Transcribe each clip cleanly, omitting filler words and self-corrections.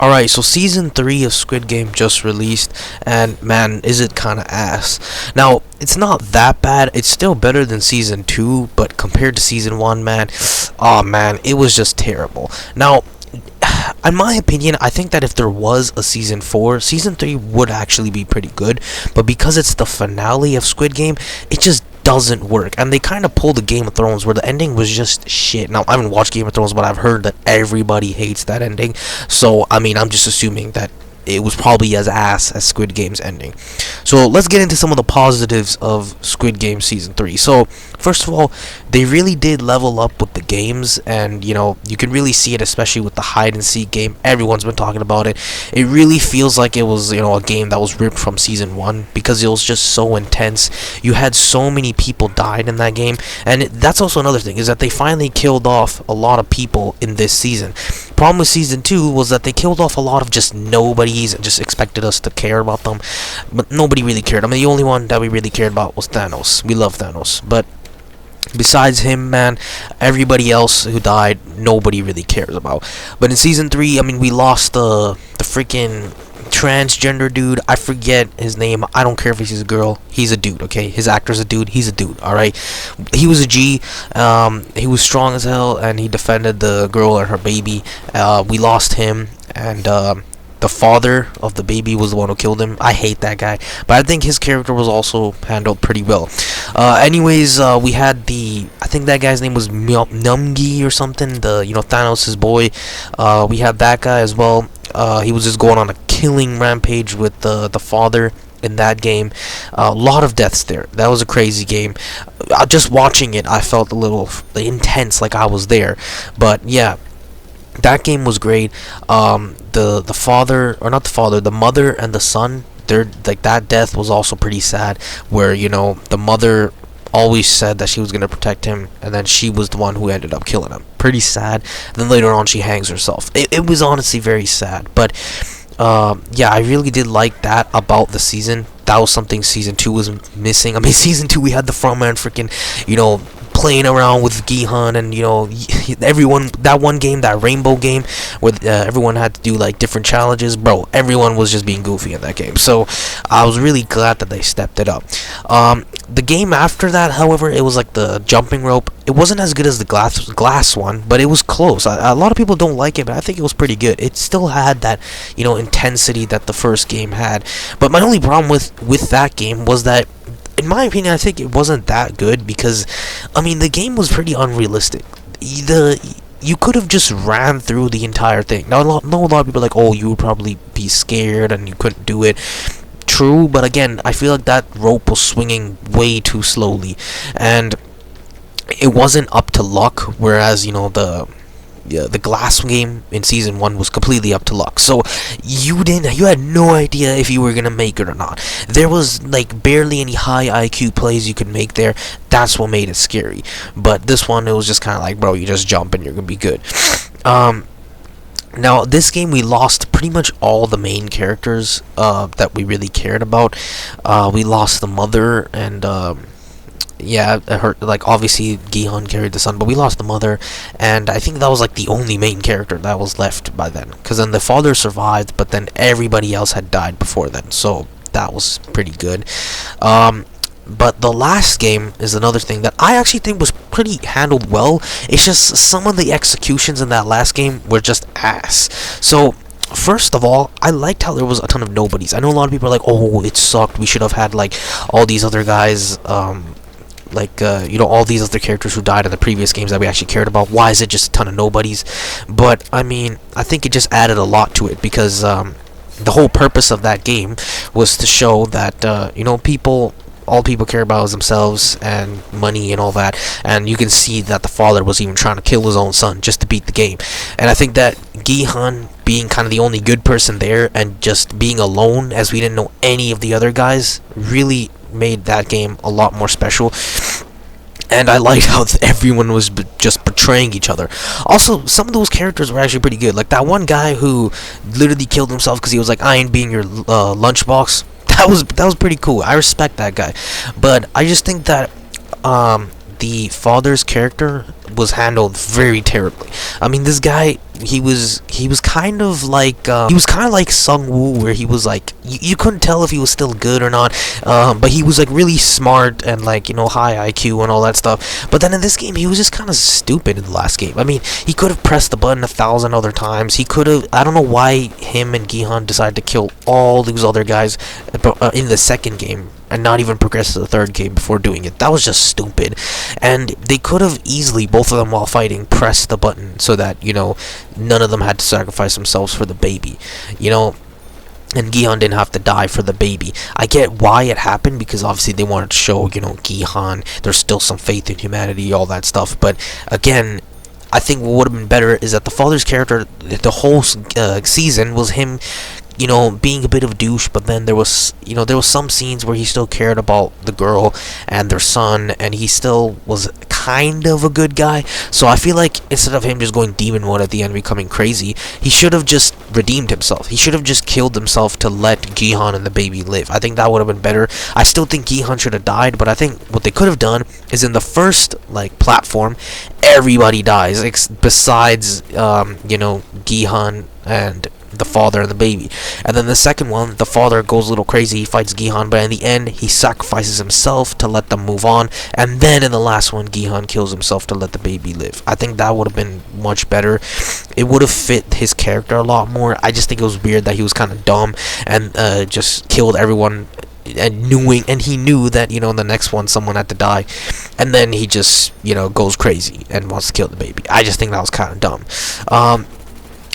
Alright, so season 3 of Squid Game just released, and man, is it kinda ass. Now, it's not that bad, it's still better than season 2, but compared to season 1, man, oh man, it was just terrible. Now, in my opinion, I think that if there was a season 4, season 3 would actually be pretty good, but because it's the finale of Squid Game, it just doesn't work. And they kind of pulled the Game of Thrones where the ending was just shit. Now, I haven't watched Game of Thrones, but I've heard that everybody hates that ending, so I mean, I'm just assuming that it was probably as ass as Squid Game's ending. So let's get into some of the positives of Squid Game Season 3. So, first of all, they really did level up with the games, and you know, you can really see it, especially with the hide and seek game. Everyone's been talking about it. It really feels like it was, you know, a game that was ripped from Season 1 because it was just so intense. You had so many people died in that game, and that's also another thing, is that they finally killed off a lot of people in this season. Problem with Season 2 was that they killed off a lot of just nobodies and just expected us to care about them, but nobody really cared. I mean, the only one that we really cared about was Thanos. We love Thanos, but besides him, man, everybody else who died, nobody really cares about. But in Season 3, I mean, we lost the freaking transgender dude. I forget his name. I don't care if he's a girl. He's a dude, okay? His actor's a dude. He's a dude, alright? He was a G. He was strong as hell, and he defended the girl and her baby. We lost him, and the father of the baby was the one who killed him. I hate that guy, but I think his character was also handled pretty well. Anyways, we had I think that guy's name was Numgi or something, you know, Thanos' boy. We had that guy as well. He was just going on a killing rampage with the father in that game. A lot of deaths there. That was a crazy game. Just watching it, I felt a little intense, like I was there. But yeah, that game was great. The father, or not the father, the mother and the son, they're like, that death was also pretty sad, where, you know, the mother always said that she was going to protect him, and then she was the one who ended up killing him. Pretty sad. Then later on she hangs herself. It was honestly very sad, but yeah, I really did like that about the season. That was something Season 2 was missing. I mean, Season 2 we had the frontman freaking, you know, playing around with Gihan, and you know, everyone, that one game, that rainbow game where everyone had to do like different challenges, bro, everyone was just being goofy in that game. So I was really glad that they stepped it up. The game after that, however, it was like the jumping rope. It wasn't as good as the glass one, but it was close. A lot of people don't like it, but I think it was pretty good. It still had that, you know, intensity that the first game had. But my only problem with that game was that, in my opinion, I think it wasn't that good because, I mean, the game was pretty unrealistic. You could have just ran through the entire thing. Now, a lot of people are like, oh, you would probably be scared and you couldn't do it. True, but again, I feel like that rope was swinging way too slowly, and it wasn't up to luck, whereas, you know, the glass game in Season 1 was completely up to luck. So you had no idea if you were gonna make it or not. There was like barely any high IQ plays you could make there. That's what made it scary. But this one, it was just kind of like, bro, you just jump and you're gonna be good. Now, this game, we lost pretty much all the main characters that we really cared about. We lost the mother, and yeah, it hurt. Like, obviously Gihan carried the son, but we lost the mother, and I think that was like the only main character that was left by then, because then the father survived, but then everybody else had died before then, so that was pretty good. But the last game is another thing that I actually think was pretty handled well. It's just some of the executions in that last game were just ass. So first of all, I liked how there was a ton of nobodies. I know a lot of people are like, oh, it sucked, we should have had like all these other guys, you know, all these other characters who died in the previous games that we actually cared about. Why is it just a ton of nobodies? But I mean, I think it just added a lot to it, because the whole purpose of that game was to show that you know, all people care about is themselves and money and all that, and you can see that the father was even trying to kill his own son just to beat the game. And I think that Gihan being kind of the only good person there, and just being alone as we didn't know any of the other guys, really made that game a lot more special. And I liked how everyone was just betraying each other. Also, some of those characters were actually pretty good. Like that one guy who literally killed himself because he was like, I ain't being your lunchbox. That was pretty cool. I respect that guy. But I just think that the father's character, was handled very terribly. I mean, this guy, he was kind of like Sung-woo, where he was like, you couldn't tell if he was still good or not, but he was like really smart and like, high IQ and all that stuff. But then in this game, he was just kind of stupid in the last game. I mean, he could have pressed the button 1,000 other times. He could have, I don't know why him and Gihan decided to kill all those other guys in the second game and not even progress to the third game before doing it. That was just stupid. And they could have easily, both of them while fighting, pressed the button so that, none of them had to sacrifice themselves for the baby. And Gihan didn't have to die for the baby. I get why it happened, because obviously they wanted to show, Gihan, there's still some faith in humanity, all that stuff. But again, I think what would have been better is that the father's character, the whole season, was him being a bit of a douche, but then there was some scenes where he still cared about the girl and their son, and he still was kind of a good guy. So I feel like instead of him just going demon mode at the end, becoming crazy, he should have just redeemed himself. He should have just killed himself to let Gihan and the baby live. I think that would have been better. I still think Gihan should have died, but I think what they could have done is in the first platform, everybody dies besides Gihan and the father and the baby. And then the second one, the father goes a little crazy, he fights Gihan, but in the end he sacrifices himself to let them move on. And then in the last one, Gihan kills himself to let the baby live. I think that would have been much better. It would have fit his character a lot more. I just think it was weird that he was kind of dumb and just killed everyone, and he knew that in the next one someone had to die, and then he just goes crazy and wants to kill the baby. I just think that was kind of dumb.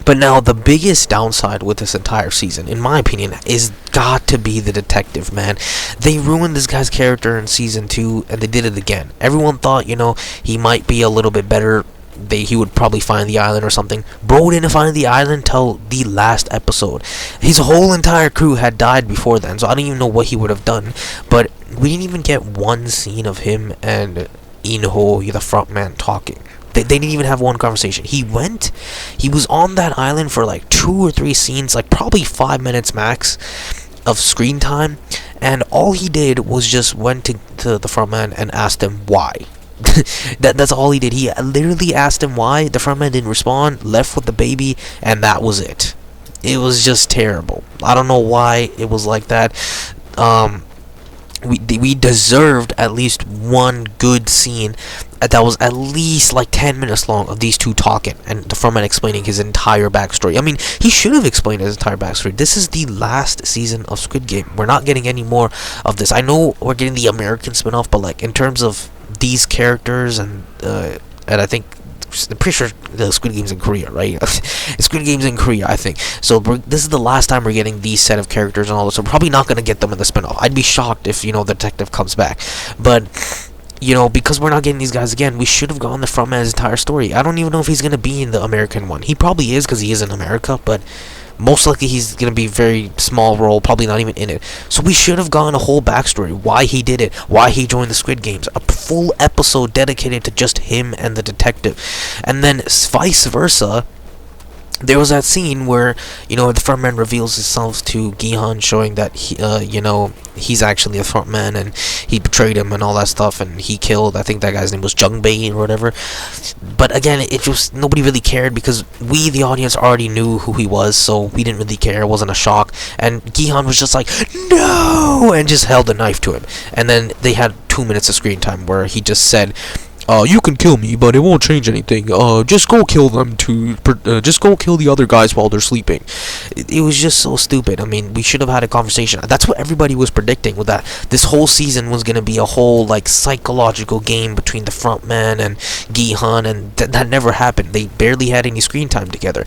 But now the biggest downside with this entire season, in my opinion, is got to be the detective, man. They ruined this guy's character in season 2, and they did it again. Everyone thought, he might be a little bit better. He would probably find the island or something. Bro didn't find the island till the last episode. His whole entire crew had died before then, so I don't even know what he would have done. But we didn't even get one scene of him and Inho, the frontman, talking. They didn't even have one conversation. He was on that island for like 2 or 3 scenes, like probably 5 minutes max of screen time, and all he did was just went to the frontman and asked him why. That's all he did. He literally asked him why. The frontman didn't respond, left with the baby, and that was it. It was just terrible. I don't know why it was like that. We deserved at least one good scene that was at least like 10 minutes long of these two talking and the frontman explaining his entire backstory. I mean, he should have explained his entire backstory. This is the last season of Squid Game. We're not getting any more of this. I know we're getting the American spin-off, but like in terms of these characters and I think I'm pretty sure the Squid Game's in Korea, right? Squid Game's in Korea, I think. So this is the last time we're getting these set of characters and all this. So we're probably not going to get them in the spin-off. I'd be shocked if, the detective comes back. But, because we're not getting these guys again, we should have gone the frontman's entire story. I don't even know if he's going to be in the American one. He probably is because he is in America, but most likely he's going to be a very small role, probably not even in it. So we should have gotten a whole backstory, why he did it, why he joined the Squid Games, a full episode dedicated to just him and the detective. And then vice versa, there was that scene where, the frontman reveals himself to Gihan, showing that he's actually a frontman and he betrayed him and all that stuff, and he killed, I think that guy's name was Jungbei or whatever. But again, it just, nobody really cared because we, the audience, already knew who he was, so we didn't really care. It wasn't a shock. And Gihan was just like, no, and just held a knife to him. And then they had 2 minutes of screen time where he just said, you can kill me, but it won't change anything. Just go kill them just go kill the other guys while they're sleeping. It was just so stupid. I mean, we should have had a conversation. That's what everybody was predicting, with that this whole season was going to be a whole, psychological game between the frontman and Gihan, and that never happened. They barely had any screen time together.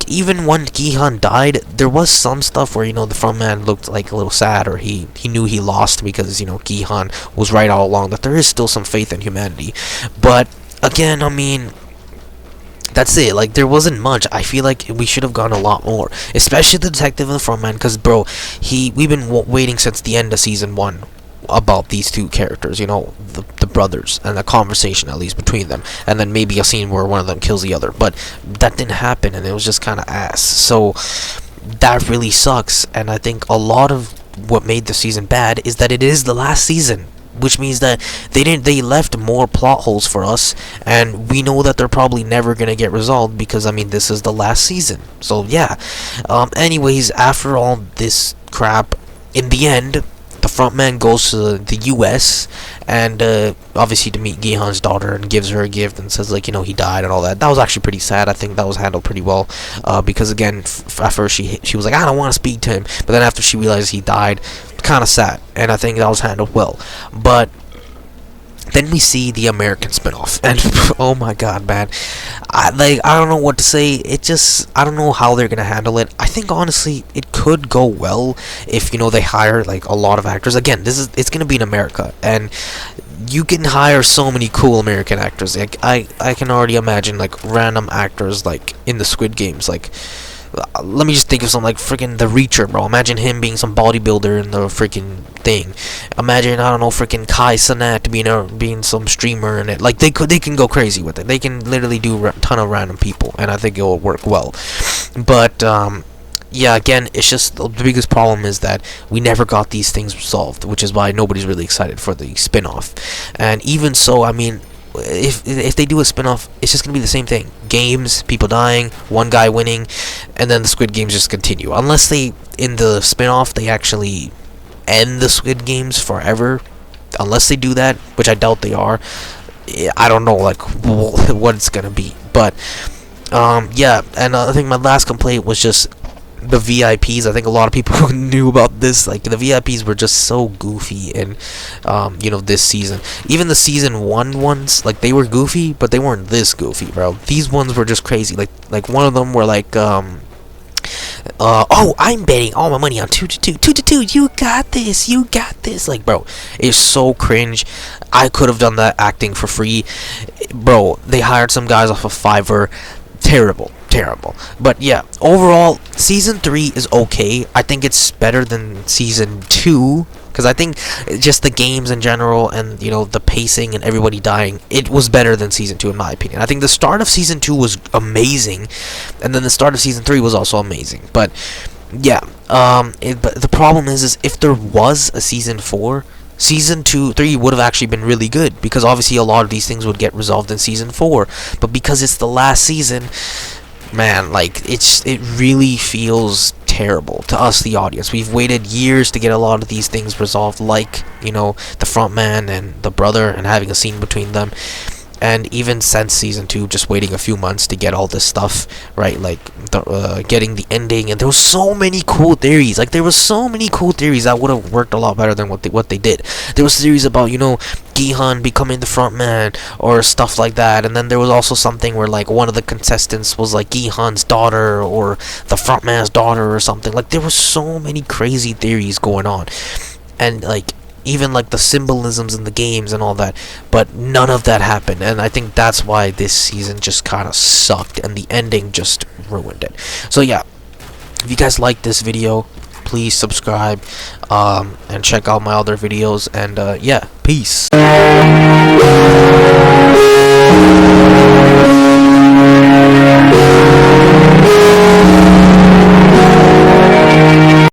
Even when Gihan died, there was some stuff where, the frontman looked like a little sad, or he knew he lost because, Gihan was right all along, that there is still some faith in humanity. But, again, I mean, that's it. There wasn't much. I feel like we should have gone a lot more, especially the detective and the frontman, because, bro, we've been waiting since the end of season 1 about these two characters, the brothers, and the conversation at least between them, and then maybe a scene where one of them kills the other, but that didn't happen, and it was just kind of ass. So that really sucks. And I think a lot of what made the season bad is that it is the last season. which means that they left more plot holes for us, and we know that they're probably never gonna get resolved, because I mean, this is the last season. So yeah. Anyways, after all this crap, in the end, the front man goes to the US, and obviously to meet Gihan's daughter, and gives her a gift and says, like, you know, he died and all that. That was actually pretty sad. I think that was handled pretty well, because again, at first she was like, I don't want to speak to him, but then after she realized he died, kind of sad, and I think that was handled well. But then we see the American spinoff, and oh my god, man, I don't know what to say. I don't know how they're gonna handle it. I think honestly it could go well if, you know, they hire like a lot of actors. Again, it's gonna be in America, and you can hire so many cool American actors. Like I can already imagine like random actors like in the Squid Games, like let me just think of something like freaking The Reacher, bro. Imagine him being some bodybuilder in the freaking thing. Imagine, I don't know, freaking Kai Cenat being some streamer in it. Like they can go crazy with it. They can literally do a ton of random people, and I think it will work well. But yeah, again, it's just the biggest problem is that we never got these things resolved, which is why nobody's really excited for the spin-off. And even so, I mean, if they do a spin-off, it's just gonna be the same thing: games, people dying, one guy winning, and then the Squid Games just continue. Unless they, in the spin-off, they actually end the Squid Games forever. Unless they do that, which I doubt they are. I don't know, like, what it's gonna be. But yeah, and I think my last complaint was just the VIPs. I think a lot of people knew about this. Like, the VIPs were just so goofy in you know, this season. Even the season 1 ones, like, they were goofy, but they weren't this goofy, bro. These ones were just crazy. Like one of them were like oh, I'm betting all my money on 2 to 2. 2 to 2. You got this. You got this. Like, bro, it's so cringe. I could have done that acting for free. Bro, they hired some guys off of Fiverr. Terrible. But yeah, overall, season 3 is okay. I think it's better than season 2, because I think just the games in general, and, you know, the pacing and everybody dying, it was better than season 2 in my opinion. I think the start of season 2 was amazing, and then the start of season 3 was also amazing. But yeah, but the problem is if there was a season 4, season 3 would have actually been really good, because obviously a lot of these things would get resolved in season 4. But because it's the last season, man, like, it really feels terrible to us, the audience. We've waited years to get a lot of these things resolved, like, you know, the front man and the brother, and having a scene between them. And even since season 2, just waiting a few months to get all this stuff, right? Like, getting the ending, and there was so many cool theories. Like, there was so many cool theories that would have worked a lot better than what they did. There was theories about, you know, Gihan becoming the front man, or stuff like that. And then there was also something where, like, one of the contestants was, like, Gihan's daughter, or the front man's daughter, or something. Like, there were so many crazy theories going on. And, like, even like the symbolisms in the games and all that, but none of that happened, and I think that's why this season just kind of sucked, and the ending just ruined it. So yeah, if you guys like this video, please subscribe, and check out my other videos, and yeah, peace.